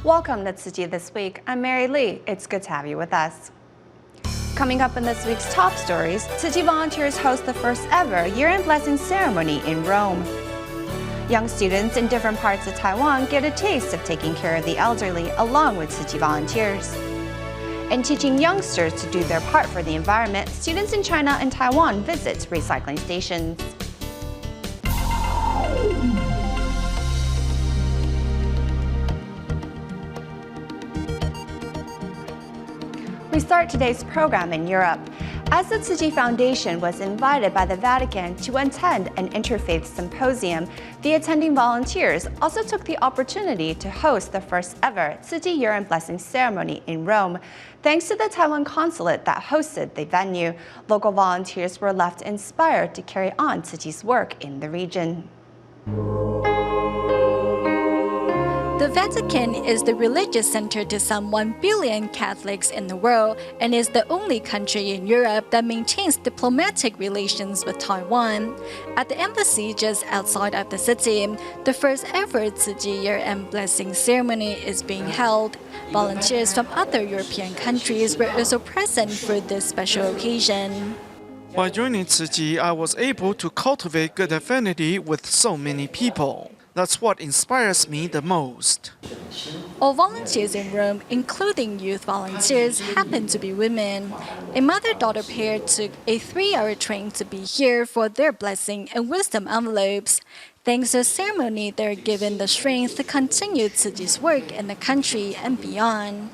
Welcome to Tzu Chi This Week. I'm Mary Lee. It's good to have you with us. Coming up in this week's top stories, Tzu Chi volunteers host the first ever year-end blessing ceremony in Rome. Young students in different parts of Taiwan get a taste of taking care of the elderly along with Tzu Chi volunteers. And teaching youngsters to do their part for the environment, students in China and Taiwan visit recycling stations. We start today's program in Europe, as the Tzu Chi Foundation was invited by the Vatican to attend an interfaith symposium. The attending volunteers also took the opportunity to host the first ever Tzu Chi year-end blessing ceremony in Rome. Thanks to the Taiwan consulate that hosted the venue, local volunteers were left inspired to carry on Tzu Chi's work in the region. The Vatican is the religious center to some 1 billion Catholics in the world and is the only country in Europe that maintains diplomatic relations with Taiwan. At the embassy just outside of the city, the first ever Tzu Chi year-end blessing ceremony is being held. Volunteers from other European countries were also present for this special occasion. By joining Tzu Chi, I was able to cultivate good affinity with so many people. That's what inspires me the most. All volunteers in Rome, including youth volunteers, happen to be women. A mother-daughter pair took a 3-hour train to be here for their blessing and wisdom envelopes. Thanks to the ceremony, they're given the strength to continue Tzu Chi's work in the country and beyond.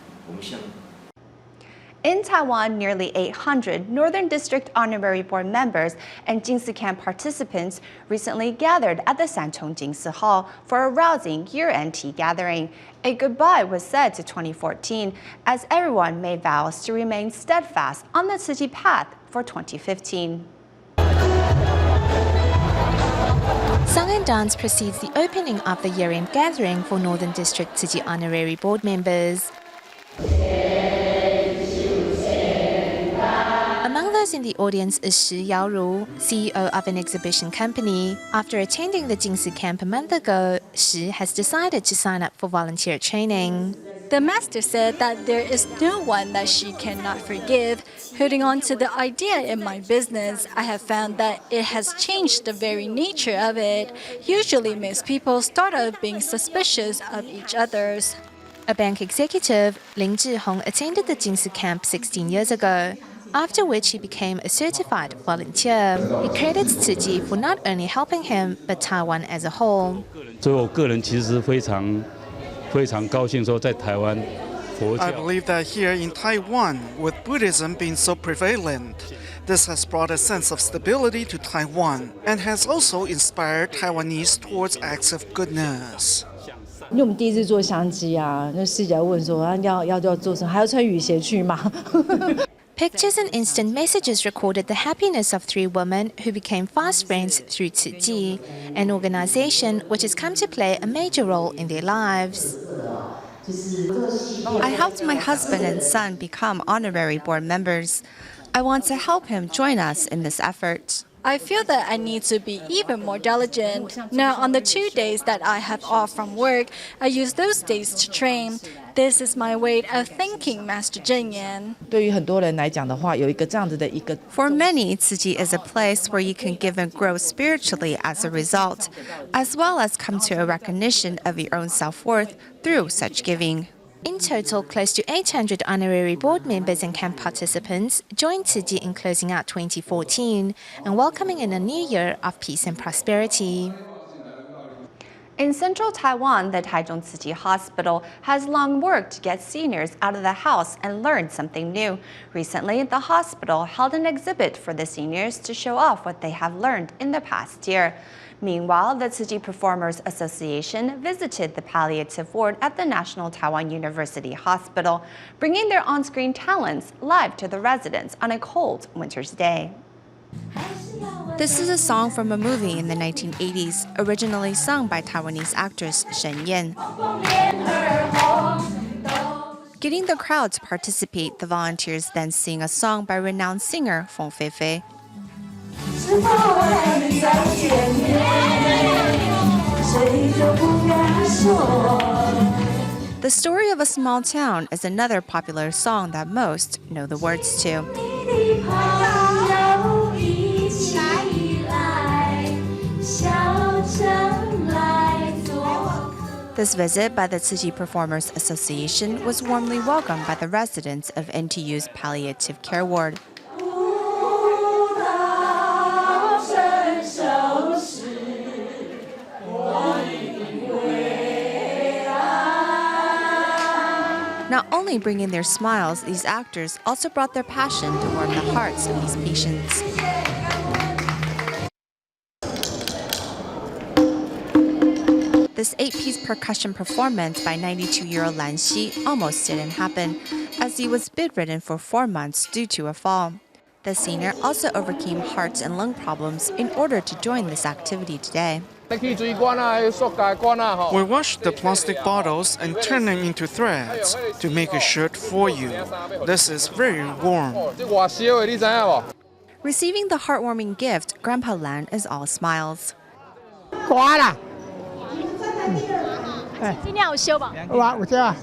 In Taiwan, nearly 800 Northern District Honorary Board members and Jingsi Camp participants recently gathered at the Sanchong Jingsi Hall for a rousing year-end tea gathering. A goodbye was said to 2014 as everyone made vows to remain steadfast on the Tzu Chi path for 2015. Song and dance precedes the opening of the year-end gathering for Northern District Tzu Chi Honorary Board members. Among those in the audience is Shi Yaoru, CEO of an exhibition company. After attending the Jingsi camp a month ago, Shi has decided to sign up for volunteer training. The master said that there is no one that she cannot forgive. Holding on to the idea in my business, I have found that it has changed the very nature of it. Usually most people start out being suspicious of each other's. A bank executive, Lin Zhihong, attended the Jingsi camp 16 years ago, after which he became a certified volunteer. He credits Tzu Chi for not only helping him, but Taiwan as a whole. 所以我个人其实非常高兴说在台湾佛教 I believe that here in Taiwan, with Buddhism being so prevalent, this has brought a sense of stability to Taiwan and has also inspired Taiwanese towards acts of goodness. 因为我们第一次做香鸡啊，那师姐问说要做什么，还要穿雨鞋去吗？ Pictures and instant messages recorded the happiness of 3 women who became fast friends through Tzu Chi, an organization which has come to play a major role in their lives. I helped my husband and son become honorary board members. I want to help him join us in this effort. I feel that I need to be even more diligent. Now, on the 2 days that I have off from work, I use those days to train. This is my way of thinking, Master Zheng Yan. 对于很多人来讲的话，有一个这样子的一个 For many, Tzu Chi is a place where you can give and grow spiritually as a result, as well as come to a recognition of your own self-worth through such giving. In total, close to 800 honorary board members and camp participants joined Tzu Chi in closing out 2014 and welcoming in a new year of peace and prosperity. In central Taiwan, the Taichung Tzu Chi Hospital has long worked to get seniors out of the house and learn something new. Recently, the hospital held an exhibit for the seniors to show off what they have learned in the past year. Meanwhile, the Tzu Chi Performers Association visited the palliative ward at the National Taiwan University Hospital, bringing their on-screen talents live to the residents on a cold winter's day. This is a song from a movie in the 1980s, originally sung by Taiwanese actress Shen Yan. Getting the crowd to participate, the volunteers then sing a song by renowned singer Feng Feifei. The Story of a Small Town is another popular song that most know the words to. This visit by the Tzu Chi Performers Association was warmly welcomed by the residents of NTU's palliative care ward. Not only bringing their smiles, these actors also brought their passion to warm the hearts of these patients. This 8-piece percussion performance by 92-year-old Lan Xi almost didn't happen, as he was bedridden for 4 months due to a fall. The singer also overcame heart and lung problems in order to join this activity today. We washed the plastic bottles and turned them into threads to make a shirt for you. This is very warm. Receiving the heartwarming gift, Grandpa Lan is all smiles. 今天有修吧？有修啊。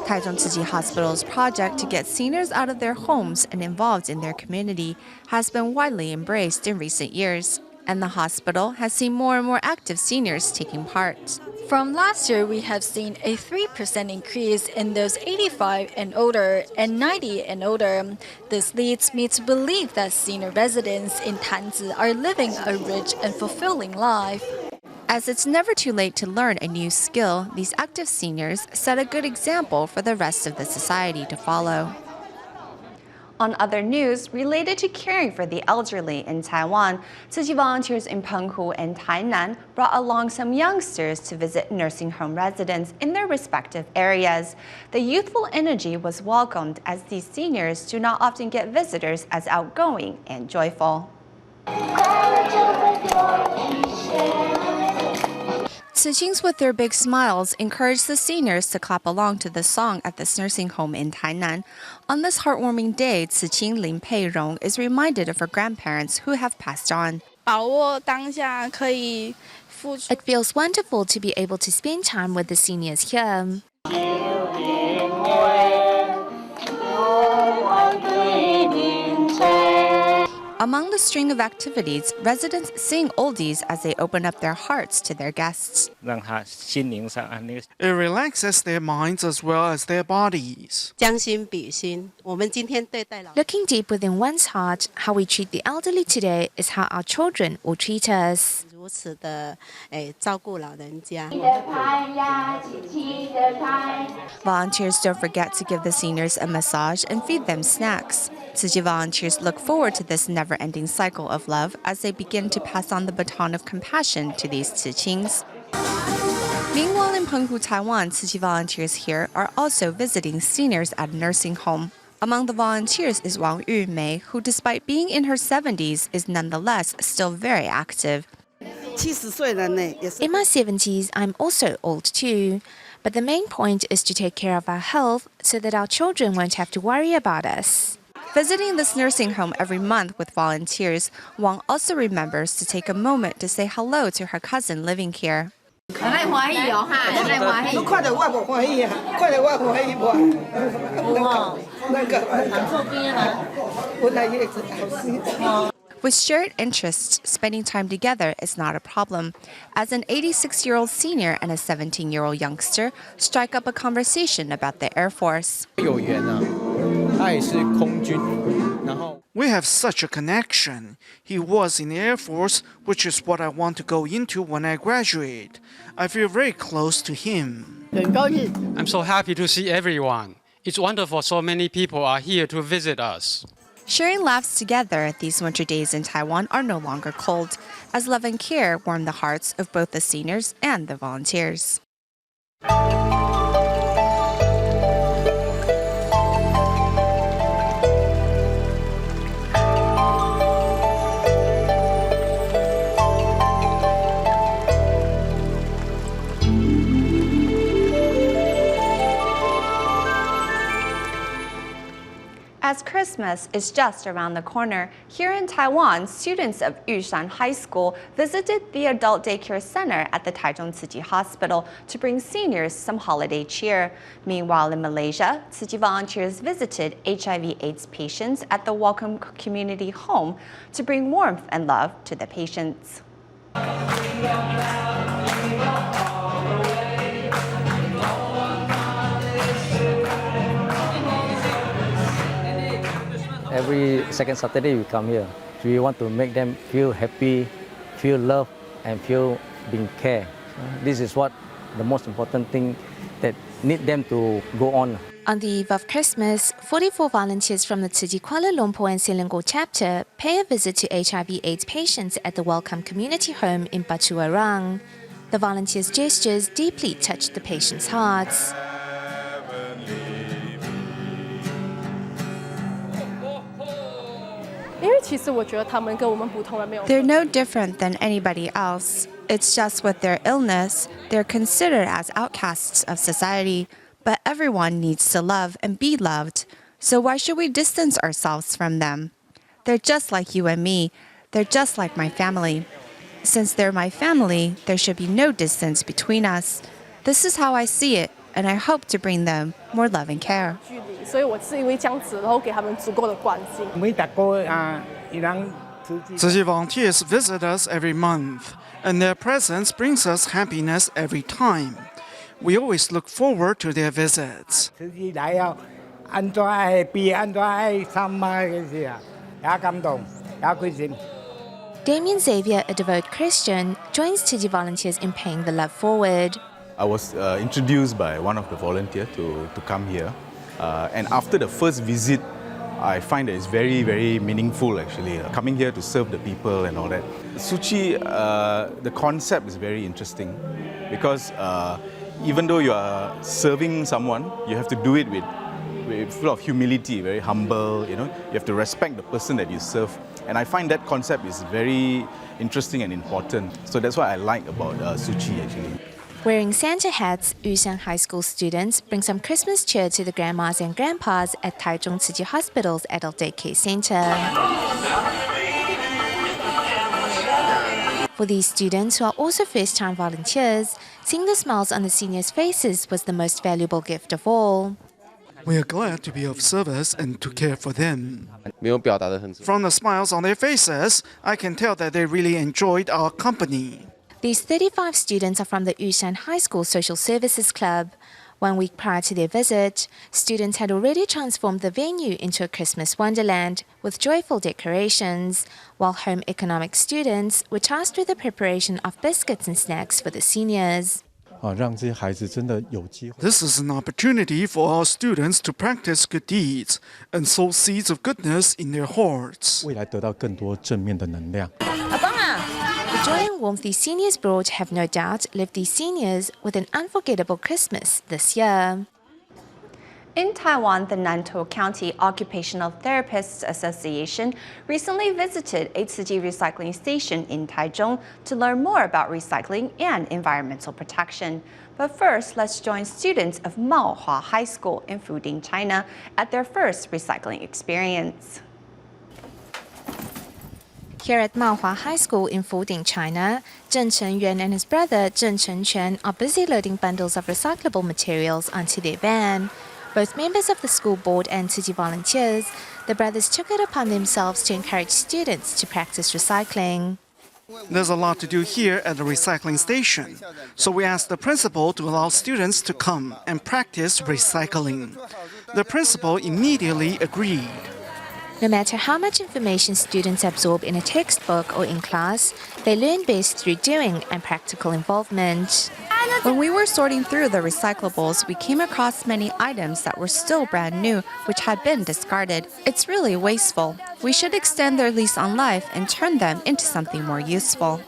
Taichung Tzu Chi Hospital's project to get seniors out of their homes and involved in their community has been widely embraced in recent years, and the hospital has seen more and more active seniors taking part. From last year, we have seen a 3% increase in those 85 and older and 90 and older. This leads me to believe that senior residents in Tanzi are living a rich and fulfilling life. As it's never too late to learn a new skill, these active seniors set a good example for the rest of the society to follow. On other news related to caring for the elderly in Taiwan, Tzu Chi volunteers in Penghu and Tainan brought along some youngsters to visit nursing home residents in their respective areas. The youthful energy was welcomed, as these seniors do not often get visitors as outgoing and joyful. Tzu Chis with their big smiles encouraged the seniors to clap along to the song at this nursing home in Tainan. On this heartwarming day, Tzu Chi Lin Pei Rong is reminded of her grandparents who have passed on. It feels wonderful to be able to spend time with the seniors here. Among the string of activities, residents sing oldies as they open up their hearts to their guests. It relaxes their minds as well as their bodies. Looking deep within one's heart, how we treat the elderly today is how our children will treat us. Volunteers don't forget to give the seniors a massage and feed them snacks. Tzu Chi volunteers look forward to this never-ending cycle of love as they begin to pass on the baton of compassion to these Tzu Chis. Meanwhile, in Penghu, Taiwan, Tzu Chi volunteers here are also visiting seniors at a nursing home. Among the volunteers is Wang Yumei, who, despite being in her 70s, is nonetheless still very active. In my 70s, I'm also old too. But the main point is to take care of our health so that our children won't have to worry about us. Visiting this nursing home every month with volunteers, Wang also remembers to take a moment to say hello to her cousin living here. With shared interests, spending time together is not a problem, as an 86-year-old senior and a 17-year-old youngster strike up a conversation about the Air Force. We have such a connection. He was in the Air Force, which is what I want to go into when I graduate. I feel very close to him. I'm so happy to see everyone. It's wonderful so many people are here to visit us. Sharing laughs together, these winter days in Taiwan are no longer cold, as love and care warm the hearts of both the seniors and the volunteers. As Christmas is just around the corner, here in Taiwan, students of Yushan High School visited the adult daycare center at the Taichung Tzu Chi Hospital to bring seniors some holiday cheer. Meanwhile, in Malaysia, Tzu Chi volunteers visited HIV/AIDS patients at the Welcome Community Home to bring warmth and love to the patients. Every second Saturday we come here. We want to make them feel happy, feel love, and feel being cared. This is what the most important thing that need them to go on. On the eve of Christmas, 44 volunteers from the Tzu Chi Kuala Lumpur and Selangor chapter pay a visit to HIV/AIDS patients at the Welcome Community Home in Batu Arang. The volunteers' gestures deeply touched the patients' hearts. They're no different than anybody else. It's just with their illness, they're considered as outcasts of society. But everyone needs to love and be loved. So why should we distance ourselves from them? They're just like you and me. They're just like my family. Since they're my family, there should be no distance between us. This is how I see it, and I hope to bring them more love and care. Tzu Chi volunteers visit us every month, and their presence brings us happiness every time. We always look forward to their visits. Damien Xavier, a devout Christian, joins Tzu Chi volunteers in paying the love forward. I was introduced by one of the volunteers to come here. And after the first visit, I find that it's very, very meaningful actually. Coming here to serve the people and all that. Tzu Chi, the concept is very interesting because even though you are serving someone, you have to do it with full of humility, very humble, you have to respect the person that you serve. And I find that concept is very interesting and important. So that's what I like about Tzu Chi actually. Wearing Santa hats, Yushan High School students bring some Christmas cheer to the grandmas and grandpas at Taichung Tzu Chi Hospital's Adult Daycare Center. For these students, who are also first-time volunteers, seeing the smiles on the seniors' faces was the most valuable gift of all. We are glad to be of service and to care for them. From the smiles on their faces, I can tell that they really enjoyed our company. These 35 students are from the Yushan High School Social Services Club. 1 week prior to their visit, students had already transformed the venue into a Christmas wonderland with joyful decorations, while home economics students were tasked with the preparation of biscuits and snacks for the seniors. This is an opportunity for our students to practice good deeds and sow seeds of goodness in their hearts. The joy and warmth these seniors brought have no doubt left these seniors with an unforgettable Christmas this year. In Taiwan, the Nantou County Occupational Therapists Association recently visited a Tzu Chi recycling station in Taichung to learn more about recycling and environmental protection. But first, let's join students of Maohua High School in Fuding, China at their first recycling experience. Here at Maohua High School in Fuding, China, Zheng Chengyuan and his brother Zheng Chenquan are busy loading bundles of recyclable materials onto their van. Both members of the school board and Tzu Chi volunteers, the brothers took it upon themselves to encourage students to practice recycling. There's a lot to do here at the recycling station, so we asked the principal to allow students to come and practice recycling. The principal immediately agreed. No matter how much information students absorb in a textbook or in class, they learn best through doing and practical involvement. When we were sorting through the recyclables, we came across many items that were still brand new, which had been discarded. It's really wasteful. We should extend their lease on life and turn them into something more useful.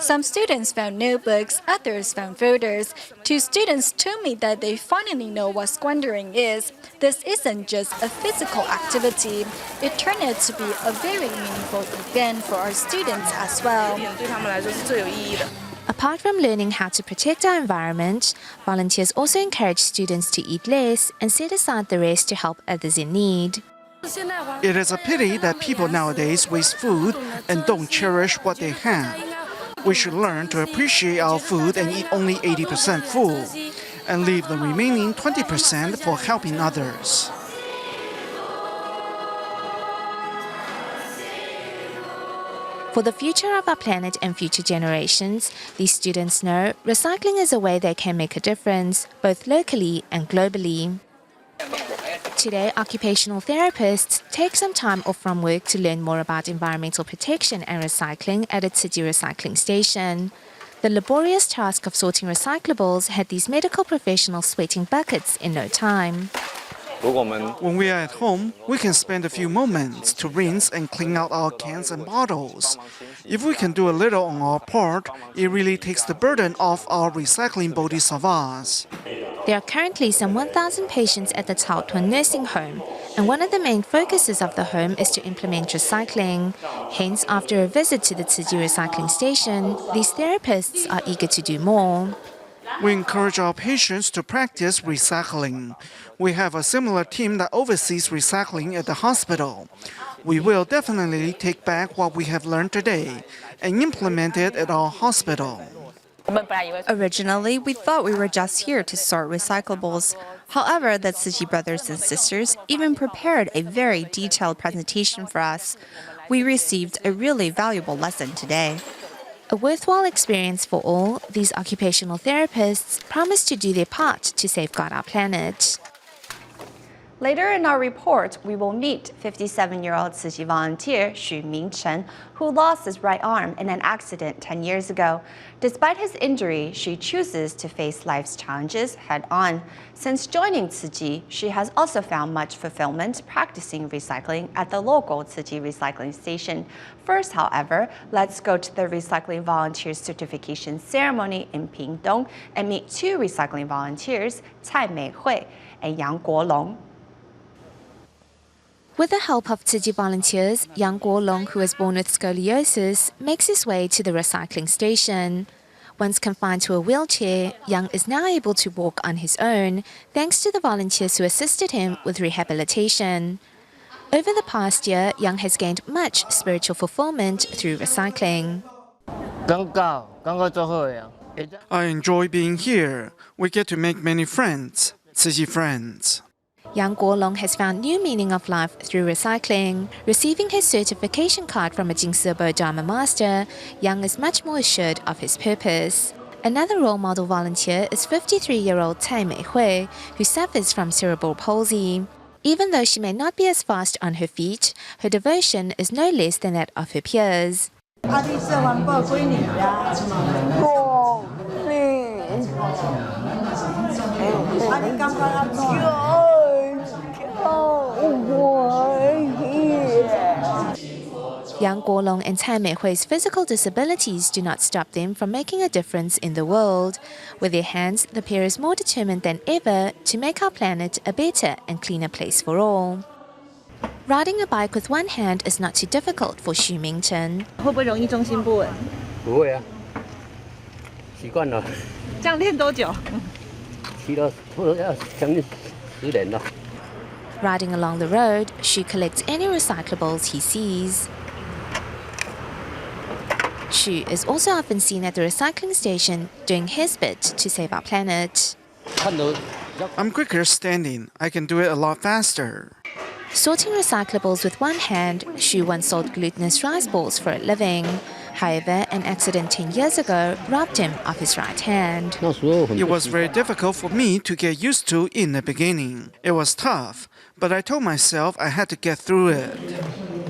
Some students found notebooks, others found folders. 2 students told me that they finally know what squandering is. This isn't just a physical activity. It turned out to be a very meaningful event for our students as well. Apart from learning how to protect our environment, volunteers also encourage students to eat less and set aside the rest to help others in need. It is a pity that people nowadays waste food and don't cherish what they have. We should learn to appreciate our food and eat only 80% full, and leave the remaining 20% for helping others. For the future of our planet and future generations, these students know recycling is a way they can make a difference, both locally and globally. Today, occupational therapists take some time off from work to learn more about environmental protection and recycling at a Tzu Chi recycling station. The laborious task of sorting recyclables had these medical professionals sweating buckets in no time. When we are at home, we can spend a few moments to rinse and clean out our cans and bottles. If we can do a little on our part, it really takes the burden off our recycling bodhisattvas. There are currently some 1,000 patients at the Tzu Chi nursing home, and one of the main focuses of the home is to implement recycling. Hence, after a visit to the Tzu Chi recycling station, these therapists are eager to do more. We encourage our patients to practice recycling. We have a similar team that oversees recycling at the hospital. We will definitely take back what we have learned today and implement it at our hospital. Originally, we thought we were just here to sort recyclables. However, the Tzu Chi brothers and sisters even prepared a very detailed presentation for us. We received a really valuable lesson today. A worthwhile experience for all, these occupational therapists promise to do their part to safeguard our planet. Later in our report, we will meet 57-year-old Tzu Chi volunteer Xu Mingchen, who lost his right arm in an accident 10 years ago. Despite his injury, she chooses to face life's challenges head-on. Since joining Tzu Chi, she has also found much fulfillment practicing recycling at the local Tzu Chi recycling station. First, however, let's go to the Recycling Volunteers Certification Ceremony in Pingdong and meet two recycling volunteers, Cai Meihui and Yang Guolong. With the help of Tzu Chi volunteers, Yang Guolong, who was born with scoliosis, makes his way to the recycling station. Once confined to a wheelchair, Yang is now able to walk on his own, thanks to the volunteers who assisted him with rehabilitation. Over the past year, Yang has gained much spiritual fulfillment through recycling. I enjoy being here. We get to make many friends, Tzu Chi friends. Yang Guolong has found new meaning of life through recycling. Receiving his certification card from a Jingsebo Dharma master, Yang is much more assured of his purpose. Another role model volunteer is 53-year-old Cai Meihui, who suffers from cerebral palsy. Even though she may not be as fast on her feet, her devotion is no less than that of her peers. Yang Guolong and Cai Meihui's physical disabilities do not stop them from making a difference in the world. With their hands, the pair is more determined than ever to make our planet a better and cleaner place for all. Riding a bike with one hand is not too difficult for Xu Mingchen. 会不会容易重心不稳？不会啊，习惯了。这样练多久？骑了差不多要将近10年了。 Riding along the road, Xu collects any recyclables he sees. Xu is also often seen at the recycling station doing his bit to save our planet. I'm quicker standing. I can do it a lot faster. Sorting recyclables with one hand, Xu once sold glutinous rice balls for a living. However, an accident 10 years ago robbed him of his right hand. It was very difficult for me to get used to in the beginning. It was tough, but I told myself I had to get through it.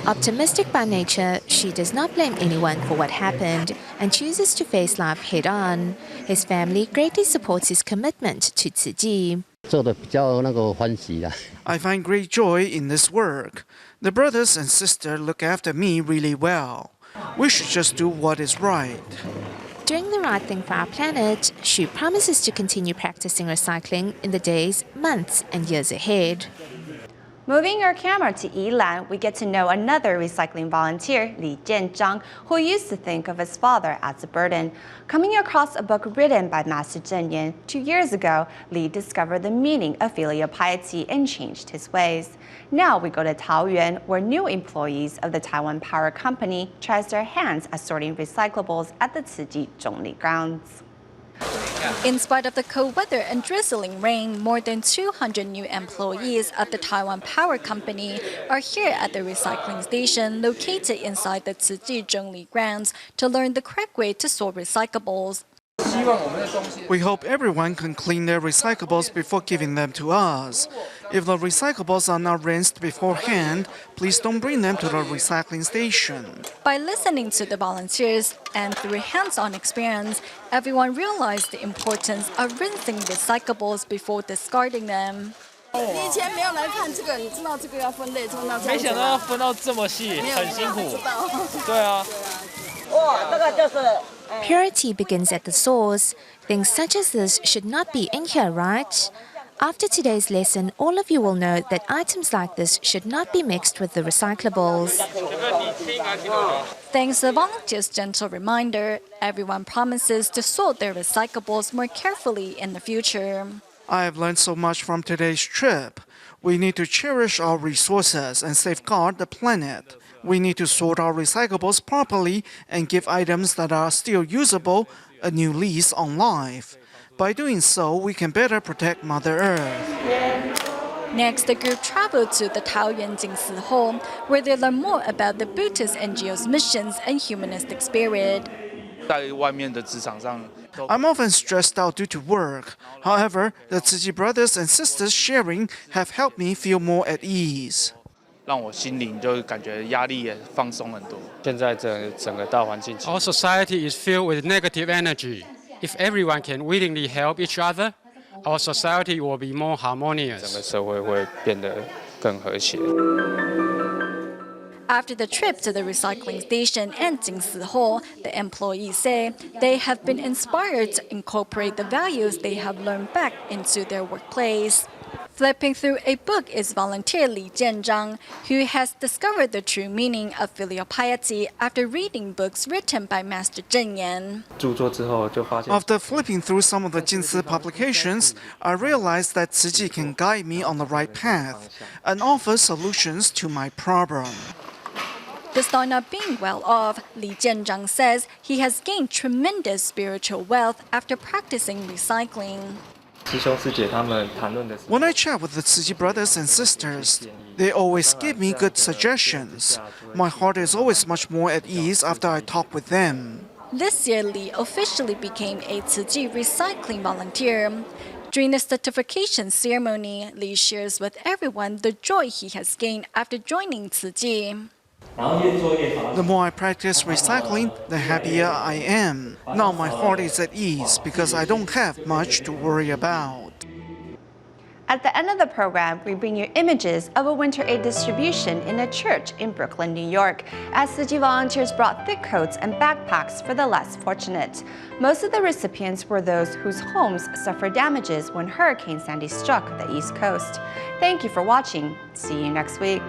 Optimistic by nature, Xu does not blame anyone for what happened and chooses to face life head-on. His family greatly supports his commitment to Tzu Chi. I find great joy in this work. The brothers and sisters look after me really well. We should just do what is right. Doing the right thing for our planet, Xu promises to continue practicing recycling in the days, months, and years ahead. Moving our camera to Yilan, we get to know another recycling volunteer, Li Jianzhang, who used to think of his father as a burden. Coming across a book written by Master Zheng Yan 2 years ago, Li discovered the meaning of filial piety and changed his ways. Now we go to Taoyuan, where new employees of the Taiwan Power Company tries their hands at sorting recyclables at the Tzu Chi Zhongli grounds. In spite of the cold weather and drizzling rain, more than 200 new employees of the Taiwan Power Company are here at the recycling station located inside the Tzu Chi Zhongli grounds to learn the correct way to sort recyclables. We hope everyone can clean their recyclables before giving them to us. If the recyclables are not rinsed beforehand, please don't bring them to the recycling station. By listening to the volunteers and through hands-on experience, everyone realized the importance of rinsing recyclables before discarding them. 你以前没有来看这个，你知道这个要分类分到这样子吗？没想到要分到这么细，很辛苦。对啊。哇，这个就是。 Purity begins at the source. Things such as this should not be in here, right? After today's lesson, all of you will know that items like this should not be mixed with the recyclables. Thanks to the volunteers' gentle reminder, everyone promises to sort their recyclables more carefully in the future. I have learned so much from today's trip. We need to cherish our resources and safeguard the planet. We need to sort our recyclables properly and give items that are still usable a new lease on life. By doing so, we can better protect Mother Earth. Next, the group traveled to the Taoyuan Jingsi Hall, where they learn more about the Buddhist NGO's missions and humanistic spirit. I'm often stressed out due to work. However, the Tzu Chi brothers and sisters sharing have helped me feel more at ease. 让我心灵就感觉压力也放松很多。现在整个大环境 Our society is filled with negative energy. If everyone can willingly help each other, our society will be more harmonious. 整个社会会变得更和谐。 After the trip to the recycling station and Jingsi Hall, the employees say they have been inspired to incorporate the values they have learned back into their workplace. Flipping through a book is volunteer Li Jianzhang, who has discovered the true meaning of filial piety after reading books written by Master Zheng Yan. After flipping through some of the Jinsi publications, I realized that Tzu Chi can guide me on the right path and offer solutions to my problem. Despite not being well off, Li Jianzhang says he has gained tremendous spiritual wealth after practicing recycling. When I chat with the Tzu Chi brothers and sisters, they always give me good suggestions. My heart is always much more at ease after I talk with them. This year, Li officially became a Tzu Chi recycling volunteer. During the certification ceremony, Li shares with everyone the joy he has gained after joining Tzu Chi. The more I practice recycling, the happier I am. Now my heart is at ease because I don't have much to worry about. At the end of the program, we bring you images of a winter aid distribution in a church in Brooklyn, New York, as Tzu Chi volunteers brought thick coats and backpacks for the less fortunate. Most of the recipients were those whose homes suffered damages when Hurricane Sandy struck the East Coast. Thank you for watching. See you next week.